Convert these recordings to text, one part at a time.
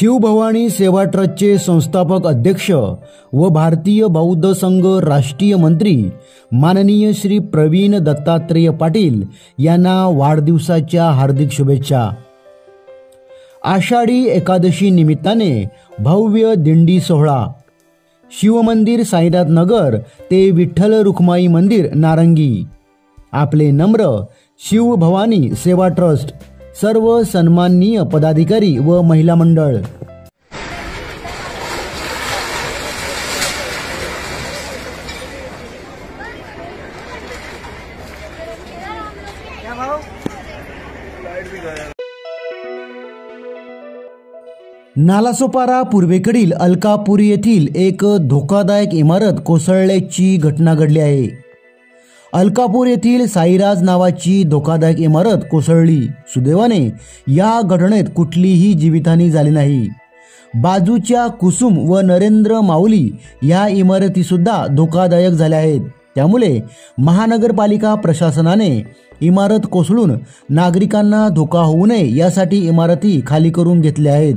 शिवभवानी सेवा ट्रस्टचे संस्थापक अध्यक्ष व भारतीय बौद्ध संघ राष्ट्रीय मंत्री माननीय श्री प्रवीण दत्तात्रेय पाटील यांना वाढदिवसाच्या हार्दिक शुभेच्छा। आषाढी एकादशी निमित्ताने भव्य दिंडी सोहळा शिवमंदिर साईनाथ नगर ते विठ्ठल रुक्माई मंदिर नारंगी। आपले नम्र शिवभवानी सेवा ट्रस्ट सर्व सन्माननीय पदाधिकारी व महिला मंडळ। नालासोपारा पूर्वेकडील अलकापुरी येथील एक धोकादायक इमारत कोसळल्याची घटना घडली आहे। अलकापूर येथील साईराज नावाची धोकादायक इमारत कोसळली। सुदैवाने या घटनेत कुठलीही जीवितहानी झाली नाही। बाजूच्या कुसुम व नरेंद्र माऊली या इमारती सुद्धा धोकादायक झाल्या आहेत। त्यामुळे महानगरपालिका प्रशासनाने इमारत कोसळून नागरिकांना धोका होऊ नये यासाठी इमारती खाली करून घेतल्या आहेत।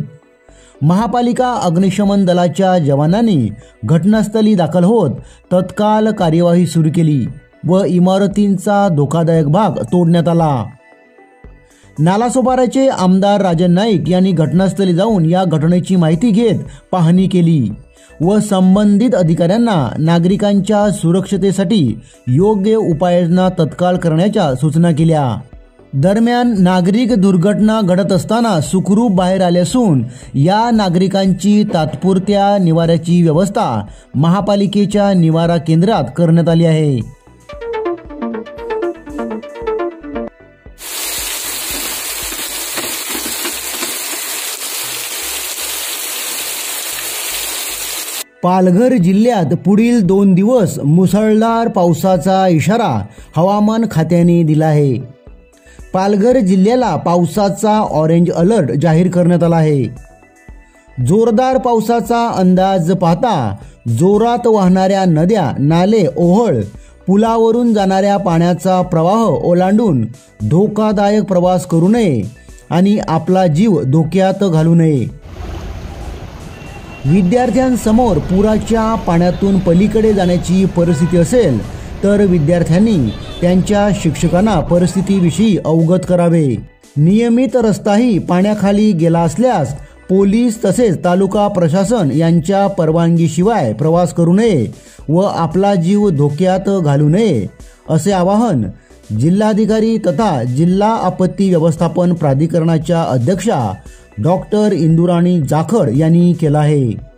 महापालिका अग्निशमन दलाच्या जवानांनी घटनास्थळी दाखल होत तत्काळ कार्यवाही सुरू केली व इमारतींचा धोकादायक भाग तोडण्यात आला। नालासोपाराचे आमदार राजन नाईक यांनी घटनास्थळी जाऊन या घटनेची माहिती घेत पाहणी केली व संबंधित अधिकाऱ्यांना नागरिकांच्या सुरक्षतेसाठी योग्य उपाययोजना तत्काळ करण्याच्या सूचना केल्या। दरम्यान नागरिक दुर्घटना घडत असताना सुखरूप बाहेर आले असून या नागरिकांची तात्पुरत्या निवाऱ्याची व्यवस्था महापालिकेच्या निवारा केंद्रात करण्यात आली आहे। पालघर जिल्ह्यात पुढील 2 दिवस मुसळधार पावसाचा इशारा हवामान खात्याने दिला आहे। पालघर जिल्ह्याला पावसाचा ऑरेंज अलर्ट जाहीर करण्यात आला आहे। जोरदार पावसाचा अंदाज पाहता जोरात वाहणाऱ्या नद्या, नाले, ओहळ, पुलावरून जाणाऱ्या पाण्याचा प्रवाह ओलांडून धोकादायक प्रवास करू नये आणि आपला जीव धोक्यात घालू नये। विद्यार्थ्यांसमोर पुराच्या पाण्यातून पलीकडे जाण्याची परिस्थिती असेल तर विद्यार्थ्यांनी त्यांच्या शिक्षकांना परिस्थितीविषयी अवगत करावे। नियमित रस्ताही पाण्याखाली गेला असल्यास पोलीस तसेच तालुका प्रशासन यांच्या परवानगीशिवाय प्रवास करू नये व आपला जीव धोक्यात घालू नये असे आवाहन जिल्हाधिकारी तथा जिल्हा आपत्ती व्यवस्थापन प्राधिकरणाच्या अध्यक्षा डॉक्टर इंदुराणी जाखड यांनी केला आहे।